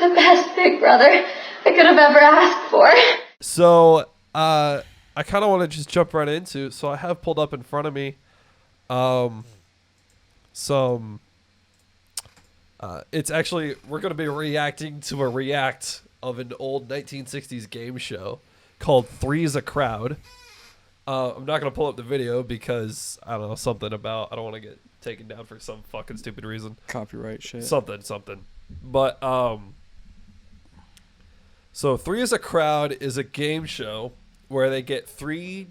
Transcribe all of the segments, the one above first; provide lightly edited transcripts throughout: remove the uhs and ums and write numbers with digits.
the best big brother I could have ever asked for. So, I kind of want to just jump right into. So I have pulled up in front of me, some. It's actually we're going to be reacting to a react of an old 1960s game show called Three's a Crowd. I'm not going to pull up the video because I don't know something about I don't want to get taken down for some fucking stupid reason. Copyright shit. Something. But so Three's a Crowd is a game show where they get three,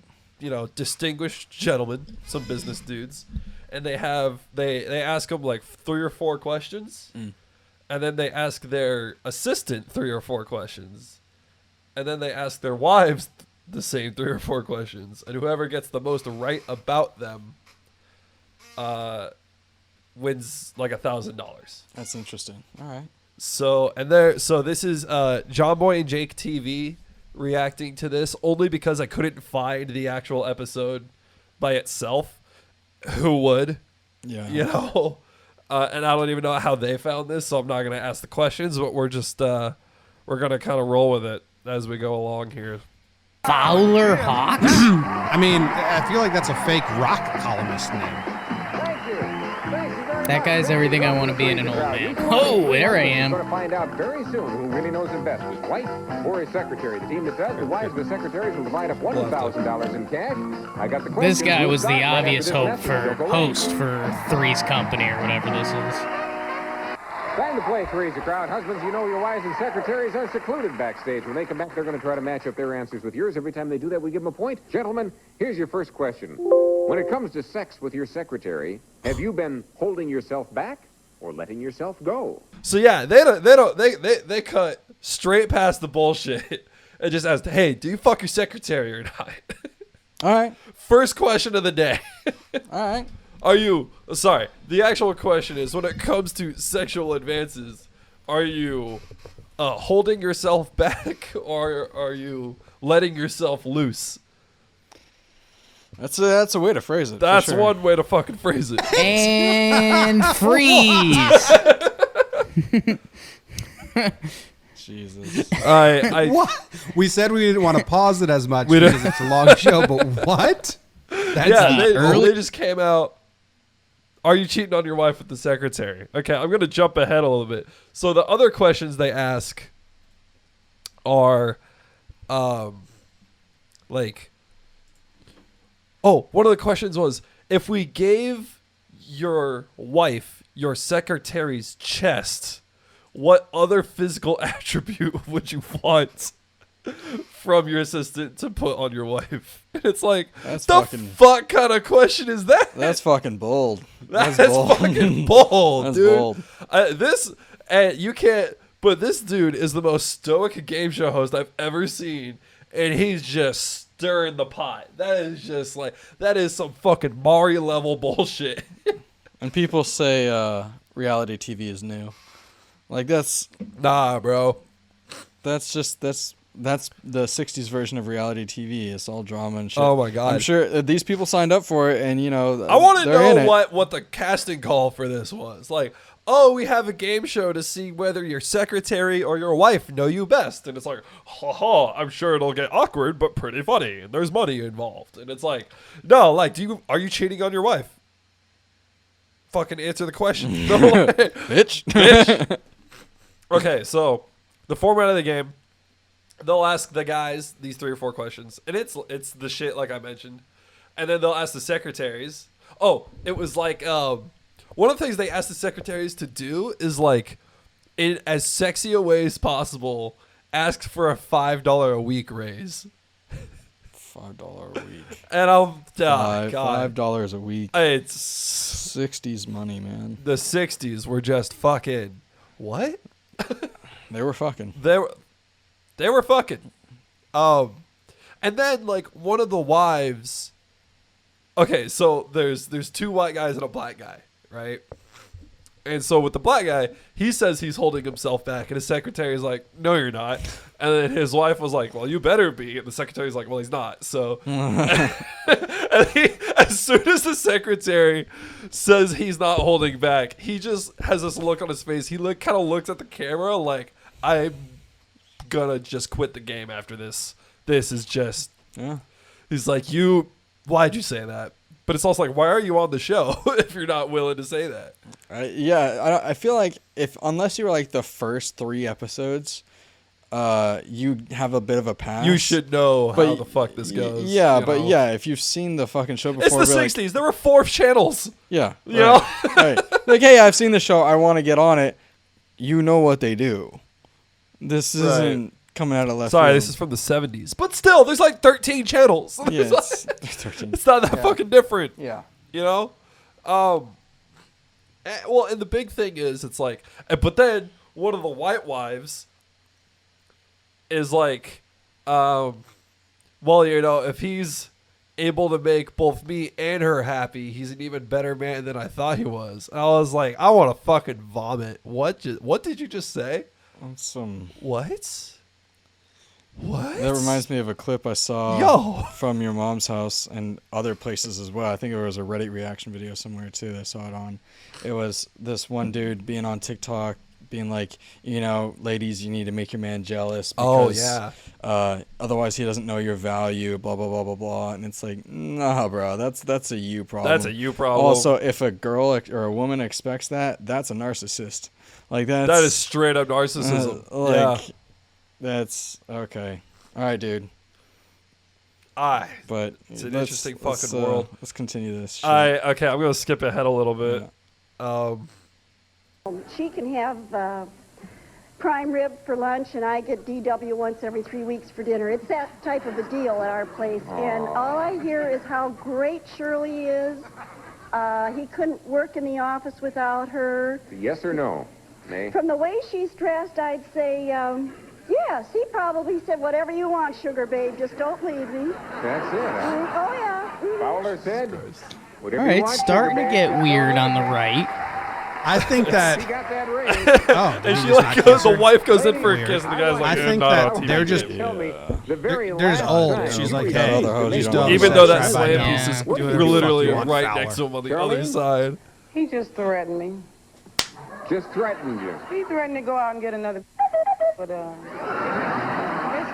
distinguished gentlemen, some business dudes, and they ask them like 3 or 4 questions, and then they ask their assistant 3 or 4 questions, and then they ask their wives the same 3 or 4 questions, and whoever gets the most right about them wins like $1,000. That's interesting. All right. So this is Jomboy and Jake TV reacting to this only because I couldn't find the actual episode by itself. Who would? Yeah. And I don't even know how they found this, so I'm not going to ask the questions, but we're just we're going to kind of roll with it as we go along here. Fowler Hawks? I mean, I feel like that's a fake rock columnist name. That guy's everything I want to be in an old man. Oh, there I am. We're going to find out very soon who really knows him best, his wife or his secretary. The team that does, the wives of the secretaries will divide up $1,000 in cash. I got the question. This guy was the obvious host for Three's Company or whatever this is. Time to play Three's a Crowd. Husbands, you know your wives and secretaries are secluded backstage. When they come back, they're going to try to match up their answers with yours. Every time they do that, we give them a point. Gentlemen, here's your first question. When it comes to sex with your secretary, have you been holding yourself back or letting yourself go? So yeah, they cut straight past the bullshit and just asked, "Hey, do you fuck your secretary or not?" All right. First question of the day. All right. The actual question is, when it comes to sexual advances, are you holding yourself back or are you letting yourself loose? That's a way to phrase it. That's for sure. one way to fucking phrase it. And freeze. Jesus. What? We said we didn't want to pause it as much because it's a long show, but what? That's they just came out. Are you cheating on your wife with the secretary? Okay, I'm going to jump ahead a little bit. So the other questions they ask are one of the questions was, if we gave your wife your secretary's chest, what other physical attribute would you want from your assistant to put on your wife? And it's like, fuck kind of question is that? That's fucking bold. That's fucking bold, That's dude. bold. You can't, but this dude is the most stoic game show host I've ever seen, and he's just stirring the pot. That is some fucking Mario level bullshit. And people say reality TV is new. Like that's bro. That's the 60s version of reality TV. It's all drama and shit. Oh my god. I'm sure these people signed up for it, and I want to know what the casting call for this was. Like, oh, we have a game show to see whether your secretary or your wife know you best. And it's like, I'm sure it'll get awkward, but pretty funny. And there's money involved. And it's like, no, like, are you cheating on your wife? Fucking answer the question. Bitch. Okay, so the format of the game, they'll ask the guys these 3 or 4 questions. And it's the shit like I mentioned. And then they'll ask the secretaries. Oh, it was like, one of the things they ask the secretaries to do is, like, in as sexy a way as possible, ask for a $5 a week raise. $5 a week. And God. $5 a week. It's 60s money, man. The 60s were just fucking what? They were fucking. They were fucking. And then, like, one of the wives. Okay, so there's 2 white guys and a black guy, right? And so with the black guy, he says he's holding himself back, and his secretary's like, "No, you're not." And then his wife was like, "Well, you better be." And the secretary's like, "Well, he's not." So, and as soon as the secretary says he's not holding back, he just has this look on his face. He kind of looks at the camera like, I'm gonna just quit the game after this. This is just. Yeah. He's like, why'd you say that? But it's also like, why are you on the show if you're not willing to say that? I feel like unless you were like the first 3 episodes, you have a bit of a pass. You should know how the fuck this goes. Yeah, you but know? yeah, if you've seen the fucking show before, It's the 60s. There were 4 channels. Yeah, you know, right. Like, hey, I've seen the show. I want to get on it. You know what they do. This isn't coming out of left Sorry, field. this is from the 70s. But still, there's like 13 channels. Yeah, It's like- 13. it's not that fucking different. Yeah. You know? Well, and the big thing is, it's like, but then one of the white wives is like, well, you know, if he's able to make both me and her happy, he's an even better man than I thought he was. And I was like, I want to fucking vomit. What did you just say? What? That reminds me of a clip I saw from your mom's house and other places as well. I think it was a Reddit reaction video somewhere too that I saw it on. It was this one dude being on TikTok being like, you know, ladies, you need to make your man jealous because otherwise he doesn't know your value, blah, blah, blah, blah, blah. And it's like, nah, bro, that's a you problem. That's a you problem. Also, if a girl or a woman expects that, that's a narcissist. Like that is straight up narcissism. That's okay. All right, dude. But it's an interesting fucking world. Let's continue this. Shit. Okay, I'm gonna skip ahead a little bit. Yeah. She can have prime rib for lunch, and I get DW once every 3 weeks for dinner. It's that type of a deal at our place. And all I hear is how great Shirley is. He couldn't work in the office without her. Yes or no? Nay. From the way she's dressed, I'd say, yes. He probably said, whatever you want, sugar babe, just don't leave me. That's it. Oh, yeah. Fowler said, whatever All you right, want, starting sugar to babe. get weird on the right. I think that. He got that ring. Oh, And he she just like not goes, the kissed her? wife goes in for a kiss, and the guy's I like, think not that on TV. they're just. Tell me the very There's last old. time She's he like, was got hey, other hoes you these don't dogs Even like. though that try slam by piece now. is What do you literally want, right Fowler? next to him on the Shirley? other side. He just threatened me. just threatened you. He threatened to go out and get another. But it's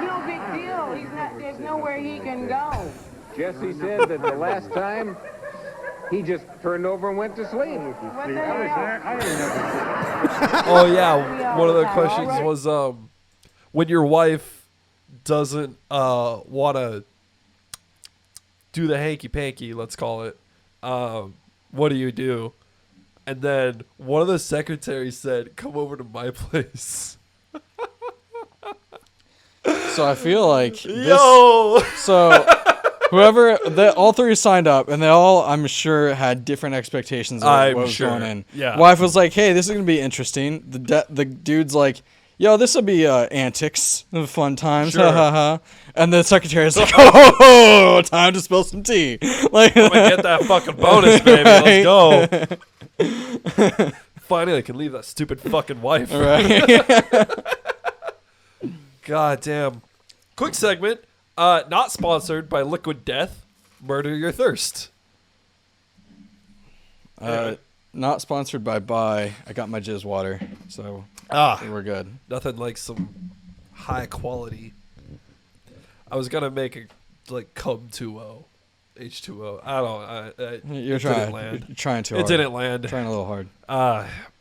no big deal. He's not. There's nowhere he can go. Jesse said that the last time he just turned over and went to sleep. What the hell? Oh yeah, one of the questions was when your wife doesn't want to do the hanky panky, let's call it, what do? And then one of the secretaries said, "Come over to my place." So I feel like Yo. So all 3 signed up, and they all, I'm sure, had different expectations of I'm what was sure. going in. Yeah. Wife was like, "Hey, this is gonna be interesting." The dude's like, "Yo, this will be antics, fun times, Sure. ha ha ha." And the secretary's like, "Oh, time to spill some tea." Like, I'm gonna get that fucking bonus, baby. Let's go. Finally, I can leave that stupid fucking wife. right? God damn. Quick segment. Not sponsored by Liquid Death. Murder Your Thirst. Not sponsored by Buy. I got my jizz water, so we're good. Nothing like some high quality. I was gonna make a like cum 2O, H2O. I don't know. You're it trying. Didn't land. You're trying too It hard. didn't land. Trying a little hard.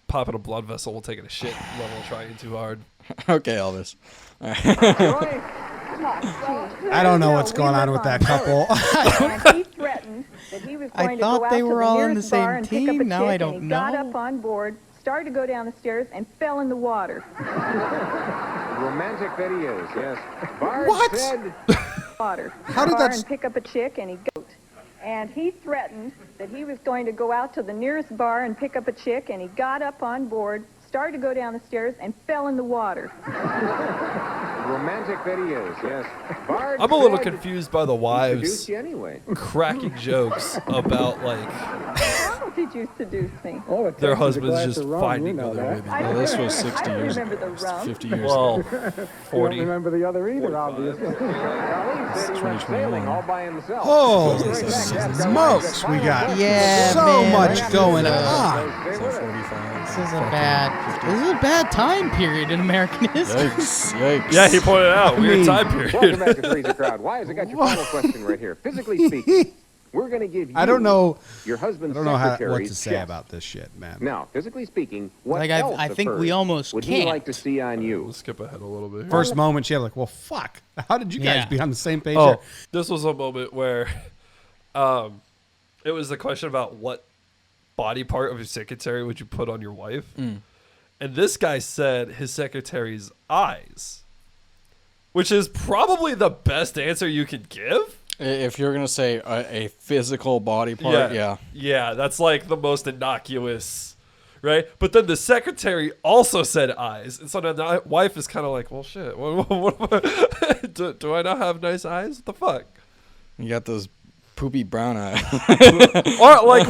Popping a blood vessel will take it a shit level trying too hard. Okay, Elvis. All right. I don't know what's going on with that couple. And he threatened that he was I going to go thought out they to were the all on nearest the bar same and pick up a team. Now chick, I and don't he got know. up on board, started to go down the stairs, and fell in the water. Romantic that he is, yes. Bard What? said, Water. How did Bar that and pick up a chick, and he goat. And he threatened that he was going to go out to the nearest bar and pick up a chick, and he got up on board, started to go down the stairs, and fell in the water. romantic that he is, yes. Bard I'm a little said, confused by the "Introduced wives you anyway. cracking jokes about like did you seduce me? Oh, it Their takes a husbands glass just of rum, finding you know other that. women. I Well, don't this remember- was 60 I don't years remember ago. the rum. 50 years Well, ago. You don't 40. remember the other either, obviously. Charlie said he went sailing all by himself. Holy Straight back to ask smokes, we got Yeah, so man. much going Right on. Stay So with us. 45. This is a bad time period in American history. Yikes! Yikes! Yeah, he pointed out weird time Welcome period. back to Three's a Crowd. Why has it got your final question right here? Physically speaking, we're going to give you I don't know. your I husband's don't know what secretary's to say chest. about this shit, man. Now, physically speaking, what Like, else I think occurred we almost would he like to can't. see on you? We'll skip ahead a little bit. Here. First moment, she had like, well, fuck. How did you guys Yeah. be on the same page? Oh, here? this was a moment where, it was the question about what body part of your secretary would you put on your wife, and this guy said his secretary's eyes, which is probably the best answer you can give. If you're gonna say a physical body part, yeah. That's like the most innocuous, right? But then the secretary also said eyes, and so now the wife is kind of like, well, shit. Do I not have nice eyes? What the fuck? You got those poopy brown eyes. Or like,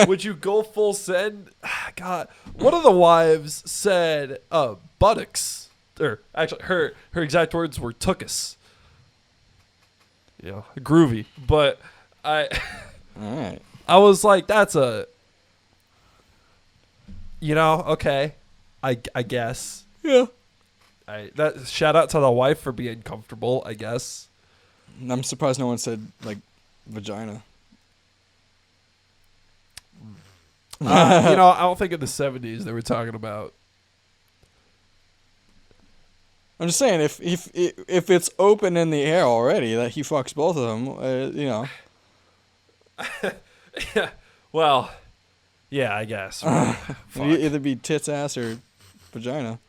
would you go full send? God, one of the wives said buttocks, or actually her exact words were tuchus. Yeah, groovy. But All right. I was like, that's a, okay, I guess. Yeah. That shout out to the wife for being comfortable, I guess. I'm surprised no one said like vagina. I don't think in the 70s they were talking about. I'm just saying, if it's open in the air already, that he fucks both of them, Yeah. Well, yeah, I guess. It'd either be tits, ass, or vagina.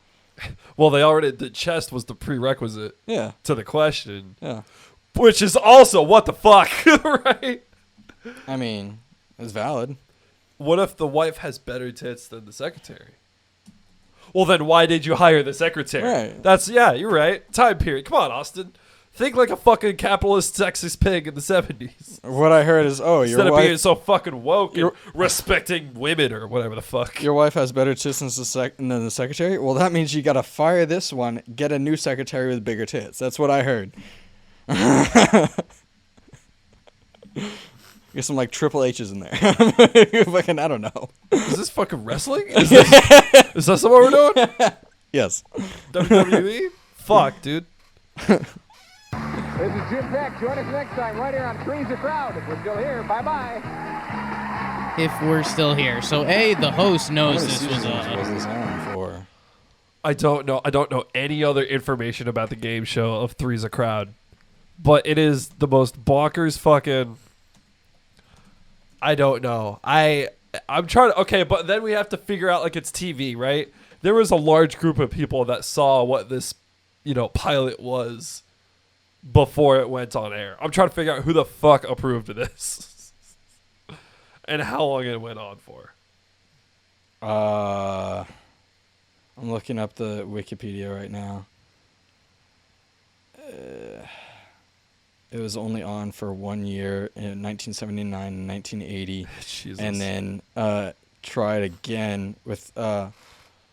Well, the chest was the prerequisite Yeah. to the question, Yeah. which is also what the fuck, right? I mean, it's valid. What if the wife has better tits than the secretary? Well, then why did you hire the secretary? Right. You're right. Time period. Come on, Austin. Think like a fucking capitalist sexist pig in the 70s. What I heard is, Instead of being so fucking woke and your- respecting women or whatever the fuck. your wife has better tits than the secretary? Well, that means you gotta fire this one, get a new secretary with bigger tits. That's what I heard. Get some like Triple H's in there. Fucking, I don't know. Is this fucking wrestling? Is that what we're doing? Yes. WWE? Fuck, dude. This is Jim Peck. Join us next time right here on Three's a Crowd. If we're still here, bye-bye. If we're still here. So, the host How knows many this was seasons was a... this on for? I don't know. I don't know any other information about the game show of Three's a Crowd. But it is the most bonkers fucking... I don't know. I'm trying to... Okay, but then we have to figure out, like, it's TV, right? There was a large group of people that saw what this, pilot was before it went on air. I'm trying to figure out who the fuck approved of this. And how long it went on for. I'm looking up the Wikipedia right now. It was only on for 1 year in 1979 and 1980. Jesus. And then tried again with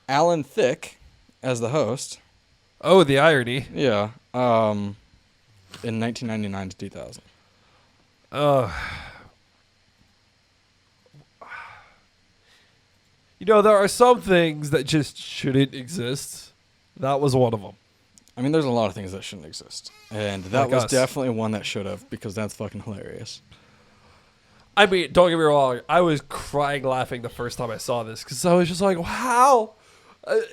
Alan Thicke as the host. Oh, the irony. Yeah. In 1999 to 2000. There are some things that just shouldn't exist. That was one of them. I mean, there's a lot of things that shouldn't exist. And that Like was us. definitely one that should have, because that's fucking hilarious. I mean, don't get me wrong. I was crying laughing the first time I saw this because I was just like, wow.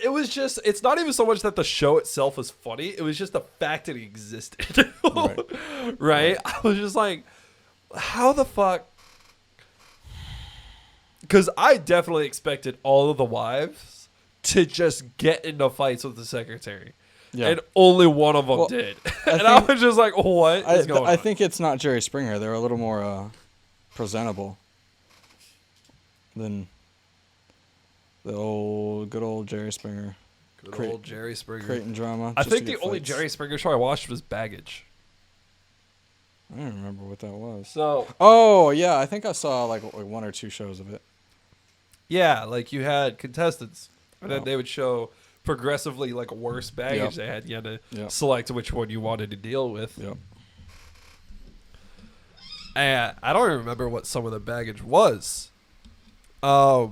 It was just, it's not even so much that the show itself was funny. It was just the fact that it existed. Right? I was just like, how the fuck? Because I definitely expected all of the wives to just get into fights with the secretary. Yeah. And only one of them did. I was just like, what is going on? I think it's not Jerry Springer. They're a little more presentable than the good old Jerry Springer. Good old Jerry Springer. Creating drama. I just think to the get only fights. Jerry Springer show I watched was Baggage. I don't remember what that was. So. Oh, yeah. I think I saw like one or two shows of it. Yeah, like you had contestants, and then they would show progressively like worse baggage they had. You had to select which one you wanted to deal with. Yep. And I don't remember what some of the baggage was. There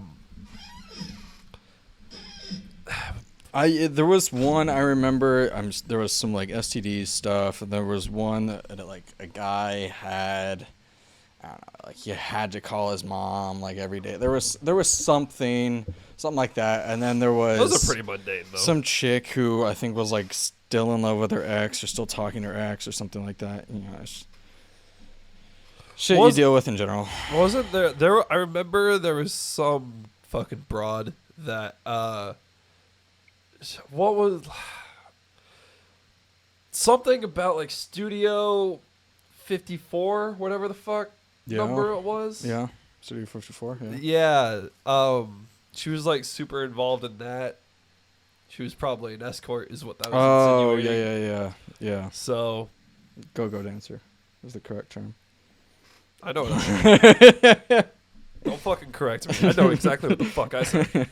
was one I remember. There was some like STD stuff, and there was one that like a guy had. I don't know, like you had to call his mom like every day. There was something like that, and then there was. Those are pretty mundane though. Some chick who I think was like still in love with her ex, or still talking to her ex, or something like that. You know, it's shit you deal with in general. Wasn't there? I remember there was some fucking broad that. What was something about like Studio 54, whatever the fuck number it was? Yeah, Studio 54. Yeah. Yeah. She was like super involved in that. She was probably an escort, is what that was insinuating. Yeah. So, go-go dancer is the correct term. I know what Don't fucking correct me. I know exactly what the fuck I said.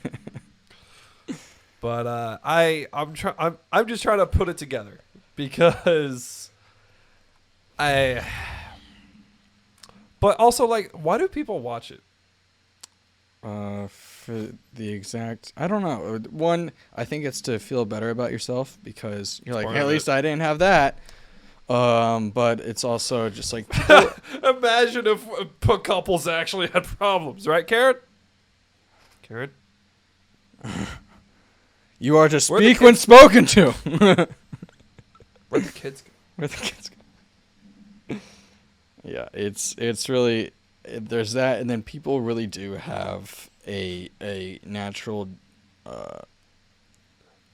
But I'm just trying to put it together because but also like, why do people watch it? For the exact, I don't know. One, I think it's to feel better about yourself because you're like, hey, at least I didn't have that. But it's also just like imagine if couples actually had problems, right, Karen? Karen. You are to speak when spoken to. Where'd the kids go? Where'd the kids go? Yeah, it's really, there's that, and then people really do have a natural,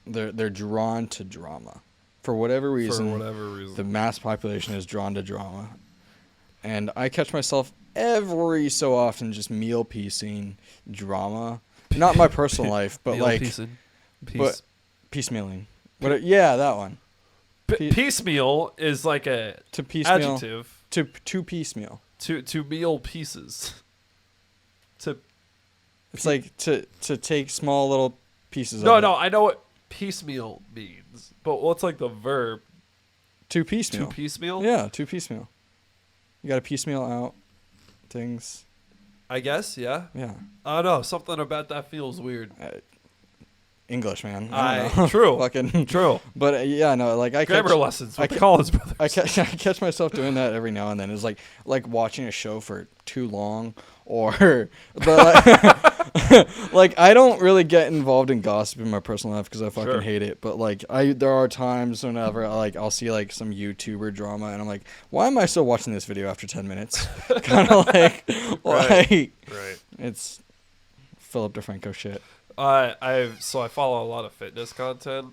they're drawn to drama. For whatever reason, the mass population is drawn to drama. And I catch myself every so often just meal piecing drama. Not my personal life, but like... But piecemealing. Yeah, that one. Piecemeal is like a adjective. To piecemeal. To meal pieces. It's like to take small little pieces No, of it. I know what piecemeal means. But what's like the verb? To piecemeal. To piecemeal? Yeah, to piecemeal. You gotta piecemeal out things. I guess, yeah. Yeah. I don't know. Something about that feels weird. English, man. I don't know. True. Fucking true. But yeah, no, like grammar lessons with the Collins brothers. I catch myself doing that every now and then. It's like watching a show for too long, but like I don't really get involved in gossip in my personal life because I fucking hate it. But like there are times whenever I'll see like some YouTuber drama and I'm like, why am I still watching this video after 10 minutes? Kind of like, right. It's Philip DeFranco shit. I follow a lot of fitness content,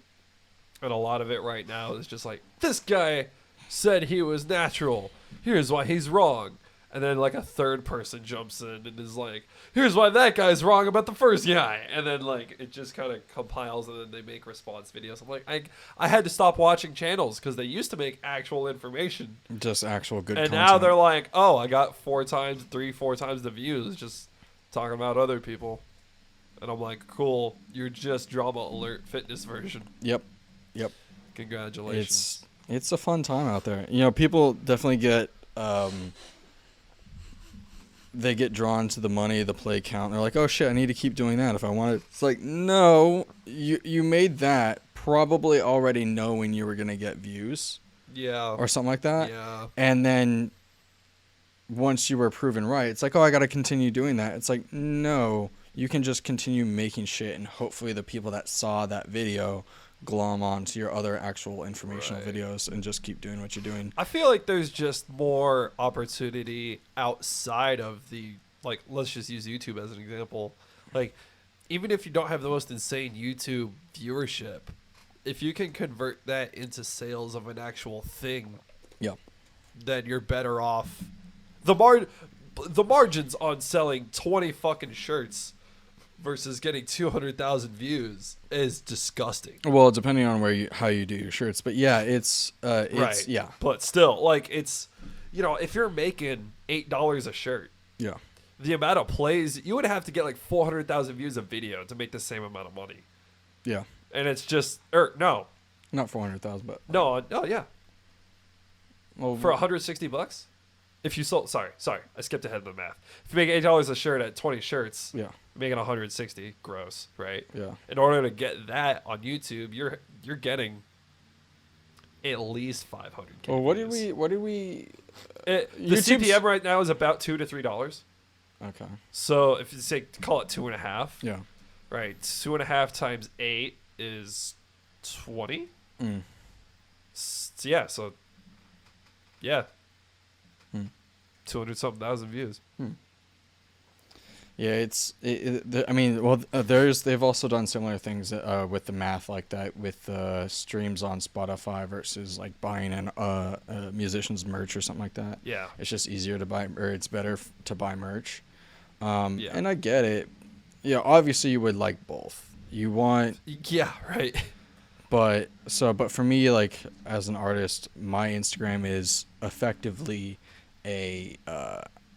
and a lot of it right now is just like, this guy said he was natural. Here's why he's wrong. And then like a third person jumps in and is like, here's why that guy's wrong about the first guy. And then like it just kind of compiles and then they make response videos. I'm like, I had to stop watching channels because they used to make actual information. Just actual good and content. Now they're like, oh, I got 4 times the views just talking about other people. And I'm like, cool, you're just drama alert fitness version. Yep. Congratulations. It's a fun time out there. You know, people definitely get they get drawn to the money, the play count. They're like, oh shit, I need to keep doing that if I want it. It's like, no, you made that probably already knowing you were gonna get views. Yeah. Or something like that. Yeah. And then once you were proven right, it's like, oh, I gotta continue doing that. It's like, no. You can just continue making shit, and hopefully the people that saw that video glom onto your other actual informational videos and just keep doing what you're doing. I feel like there's just more opportunity outside of the, like, let's just use YouTube as an example. Like, even if you don't have the most insane YouTube viewership, if you can convert that into sales of an actual thing, then you're better off. The margins on selling 20 fucking shirts versus getting 200,000 views is disgusting. Well, depending on how you do your shirts, but yeah, it's right. Yeah. But still, like, it's, you know, if you're making $8 a shirt, the amount of plays, you would have to get like 400,000 views of video to make the same amount of money. Yeah. And it's just, no. Not 400,000, but. No, yeah. Well, for $160? If you sold, sorry, I skipped ahead of the math. If you make $8 a shirt at 20 shirts, yeah, making 160 gross, right? Yeah. In order to get that on YouTube, you're getting at least 500K. Well, what did we? The CPM right now is about $2 to $3. Okay. So if you say call it 2.5, yeah, right, 2.5 times 8 is 20. So yeah. 200-something thousand views. Yeah, they've also done similar things with the math like that with streams on Spotify versus like buying a musician's merch or something like that. Yeah, it's just easier to buy, or it's better to buy merch. And I get it. Yeah, obviously you would like both. You want. Yeah, right. But for me, like as an artist, my Instagram is effectively I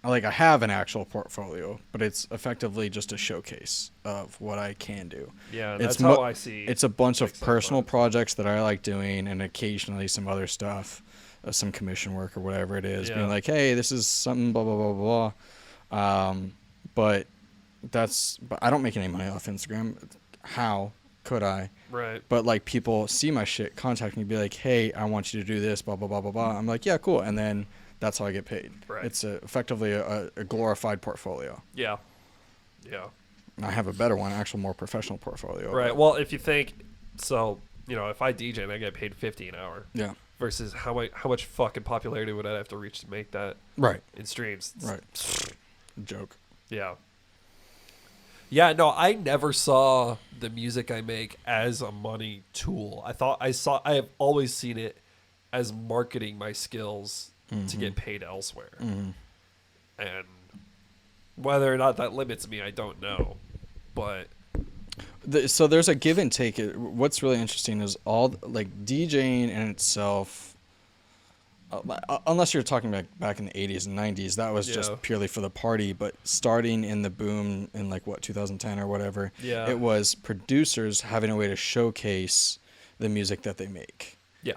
have an actual portfolio, but it's effectively just a showcase of what I can do. Yeah, that's how I see. It's a bunch of personal projects that I like doing, and occasionally some other stuff, some commission work or whatever it is, being like, hey, this is something, blah blah blah blah. But I don't make any money off Instagram. How could I? Right. But like people see my shit, contact me, be like, hey, I want you to do this, blah blah blah blah blah. I'm like, yeah, cool, and then. That's how I get paid. Right. It's effectively a glorified portfolio. Yeah. Yeah. I have a better one, actual more professional portfolio. Right. Well, if you think so, if I DJ and I get paid $50 an hour. Yeah. Versus how much fucking popularity would I have to reach to make that? Right. In streams. Right. Joke. Yeah. Yeah. No, I never saw the music I make as a money tool. I have always seen it as marketing my skills. To get paid elsewhere. And whether or not that limits me, I don't know. But so there's a give and take. What's really interesting is all like DJing in itself, unless you're talking back in the 80s and 90s, that was just purely for the party. But starting in the boom in 2010 or whatever, it was producers having a way to showcase the music that they make. Yeah.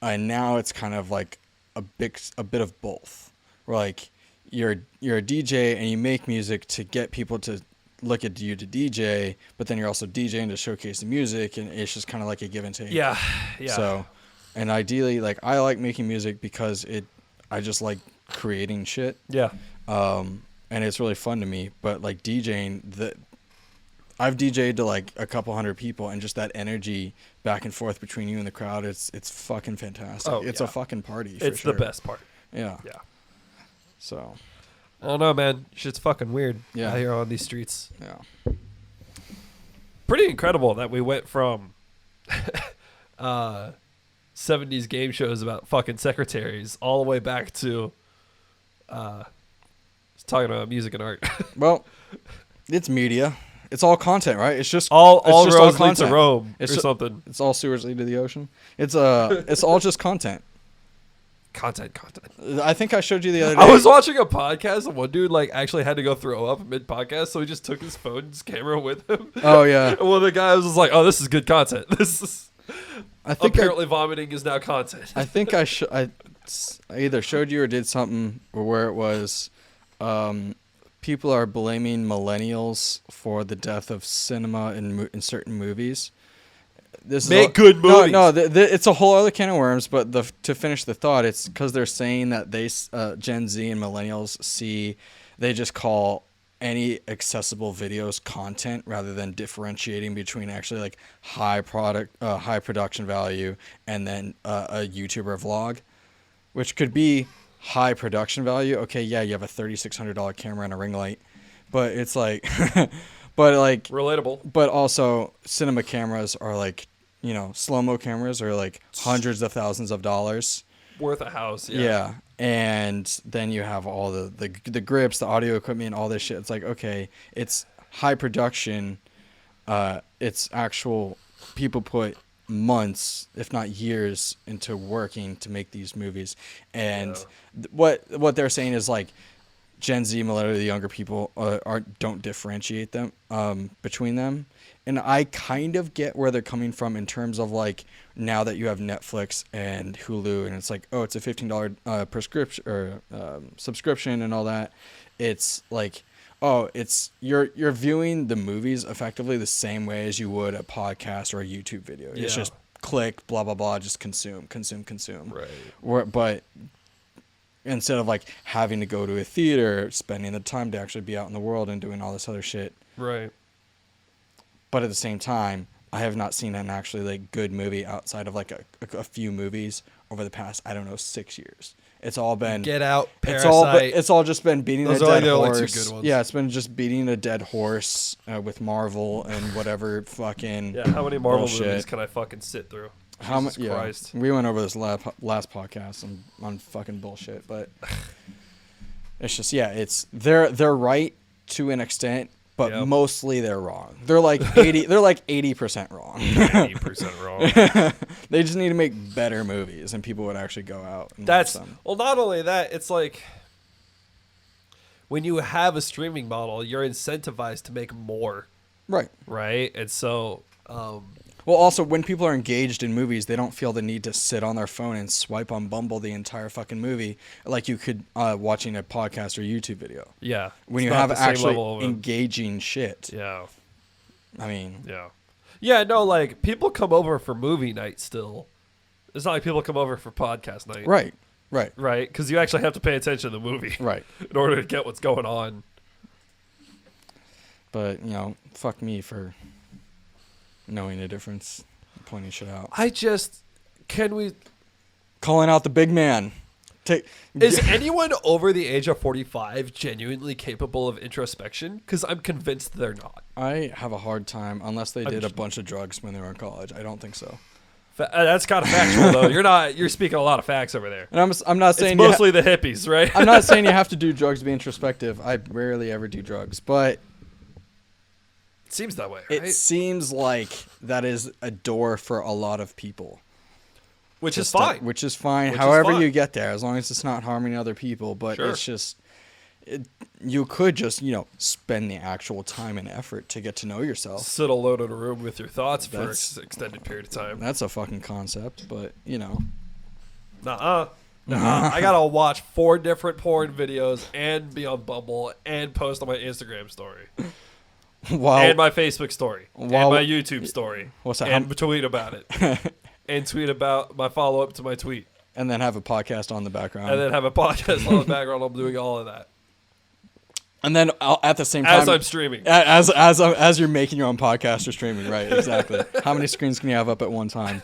And now it's kind of like a bit of both. Where like you're a DJ and you make music to get people to look at you to DJ, but then you're also DJing to showcase the music, and it's just kind of like a give and take. Yeah. So, and ideally, like I like making music because I just like creating shit. Yeah. And it's really fun to me. But like DJing, I've DJ'd to like a couple hundred people, and just that energy back and forth between you and the crowd, it's fucking fantastic. It's a fucking party. It's the best part. Yeah. Yeah. So. I don't know, man. Shit's fucking weird. Yeah. Out here on these streets. Yeah. Pretty incredible that we went from 70s game shows about fucking secretaries all the way back to talking about music and art. Well, it's media. It's all content, right? It's just all just roads lead to Rome or something. It's all sewers lead to the ocean. It's all just content. Content. I think I showed you the other day. I was watching a podcast and one dude actually had to go throw up mid podcast, so he just took his phone and his camera with him. Oh yeah. And one of the guys was like, "Oh, this is good content. This is." I think apparently vomiting is now content. I think I either showed you or did something where it was. People are blaming millennials for the death of cinema in certain movies. Make good movies. No, it's a whole other can of worms. But to finish the thought, it's because they're saying that Gen Z and millennials they just call any accessible videos content rather than differentiating between actually like high production value and then a YouTuber vlog, which could be high production value. Okay, yeah, you have a $3,600 camera and a ring light, but it's like, but like relatable. But also, cinema cameras are like, slow-mo cameras are like hundreds of thousands of dollars. Worth a house. Yeah. And then you have all the grips, the audio equipment, all this shit. It's like, okay, it's high production. It's actual people put months, if not years, into working to make these movies. And what they're saying is like Gen Z, millennial, the younger people don't differentiate them between them. And I kind of get where they're coming from in terms of like now that you have Netflix and Hulu, and it's like, oh, it's a $15 prescription or subscription and all that. It's like, oh, it's you're viewing the movies effectively the same way as you would a podcast or a YouTube video. It's just click, blah blah blah, just consume. Right. But instead of like having to go to a theater, spending the time to actually be out in the world and doing all this other shit. Right. But at the same time, I have not seen an actually like good movie outside of like a few movies over the past, I don't know, 6 years. It's all been Get Out, Parasite. It's all just been beating Those a are dead the only horse. two good ones. Yeah, it's been just beating a dead horse with Marvel and whatever fucking Yeah, how many Marvel bullshit. movies can I fucking sit through? How much? Jesus Yeah, Christ. we went over this last podcast on fucking bullshit, but it's just they're right to an extent, but mostly they're wrong. They're like 80% wrong. 80% wrong. They just need to make better movies, and people would actually go out and watch them. Well, not only that, it's like when you have a streaming model, you're incentivized to make more. Right? And so well, also, when people are engaged in movies, they don't feel the need to sit on their phone and swipe on Bumble the entire fucking movie like you could watching a podcast or YouTube video. Yeah. When you have actually engaging shit. Yeah. I mean. Yeah. Yeah, no, like, people come over for movie night still. It's not like people come over for podcast night. Right. Right? Because you actually have to pay attention to the movie. Right. In order to get what's going on. But, fuck me for knowing the difference, pointing shit out. Calling out the big man. Is anyone over the age of 45 genuinely capable of introspection? Because I'm convinced they're not. I have a hard time, unless they did a bunch of drugs when they were in college. I don't think so. That's kind of factual, though. You're speaking a lot of facts over there. And I'm not saying it's mostly the hippies, right? I'm not saying you have to do drugs to be introspective. I rarely ever do drugs, but it seems that way, right? It seems like that is a door for a lot of people. Which is fine. However you get there, as long as it's not harming other people. But it's just, you could just, spend the actual time and effort to get to know yourself. Sit alone in a room with your thoughts for an extended period of time. That's a fucking concept, but, Nuh-uh. I gotta watch 4 different porn videos and be on Bumble and post on my Instagram story. And my Facebook story. And my YouTube story. What's that? And tweet about it. And tweet about my follow-up to my tweet. And then have a podcast on the background. I'm doing all of that. And then at the same time, as I'm streaming, as you're making your own podcast or streaming, right? Exactly. How many screens can you have up at one time?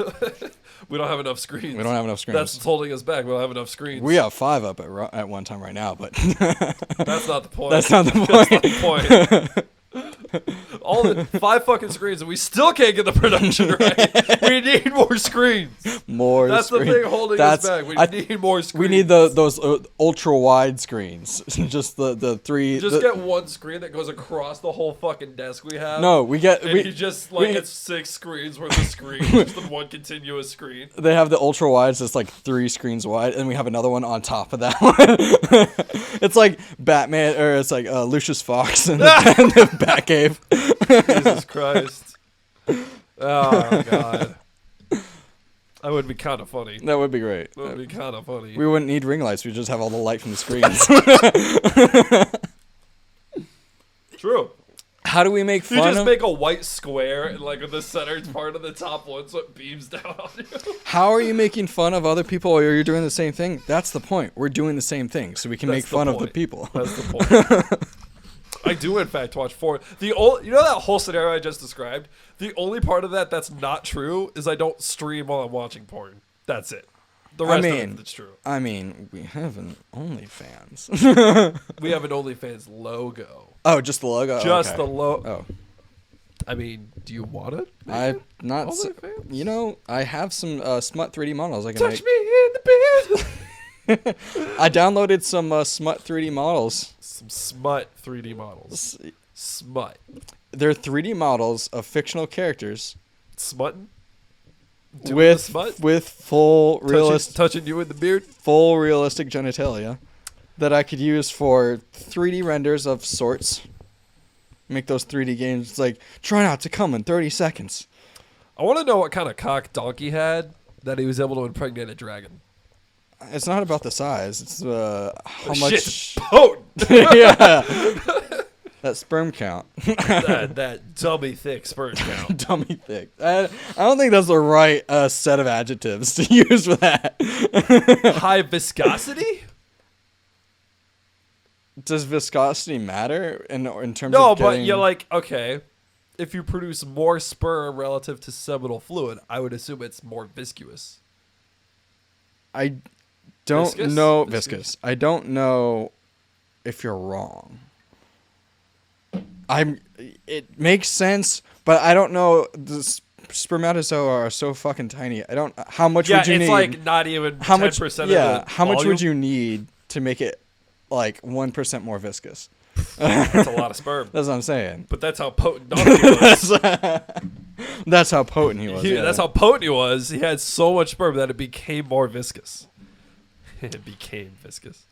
We don't have enough screens. That's what's holding us back. We don't have enough screens. We have 5 up at one time right now, but that's not the point. That's not the point. All the 5 fucking screens, and we still can't get the production right. We need more screens. That's the thing holding us back. We need more screens. We need those ultra wide screens. Just the 3. Just get one screen that goes across the whole fucking desk we have. No, we get. It's 6 screens worth of screens, just in one continuous screen. They have the ultra wides that's like 3 screens wide, and we have another one on top of that one. It's like Batman, or it's like Lucius Fox in the Batcave. Jesus Christ. Oh, God. That would be kind of funny. That would be great. That would be kind of funny. We wouldn't need ring lights. We'd just have all the light from the screens. True. How do we make fun of... You just make a white square and like with the center part of the top one so it beams down on you. How are you making fun of other people while you're doing the same thing? That's the point. We're doing the same thing so we can make fun of the people. That's the point. I do, in fact, watch porn. You know that whole scenario I just described? The only part of that that's not true is I don't stream while I'm watching porn. That's it. The rest of it's true. I mean, we have an OnlyFans. We have an OnlyFans logo. Oh, just the logo? Just okay. the logo. Oh. I mean, do you want it? I'm not... I have some smut 3D models I can Touch me in the bed! I downloaded some smut 3D models. Some smut 3D models. Smut. They're 3D models of fictional characters. Smutting? With full realistic... Touching you in the beard? Full realistic genitalia. that I could use for 3D renders of sorts. Make those 3D games. It's like, try not to come in 30 seconds. I want to know what kind of cock Donkey had that he was able to impregnate a dragon. It's not about the size. It's how Shit's much. potent. Yeah. That sperm count. that dummy thick sperm count. Dummy thick. I don't think that's the right set of adjectives to use for that. High viscosity? Does viscosity matter in terms No, of getting... but you're like, okay, if you produce more sperm relative to seminal fluid, I would assume it's more viscous. I don't know... Viscous. I don't know if you're wrong. It makes sense, but I don't know. The spermatozoa are so fucking tiny. I don't... How much would you need? Yeah, it's like not even 10% of the how much volume? would you need to make it like 1% more viscous? That's a lot of sperm. That's what I'm saying. But that's how potent Donkey was. That's how potent he was. That's how potent he was. He had so much sperm that it became more viscous. It became viscous.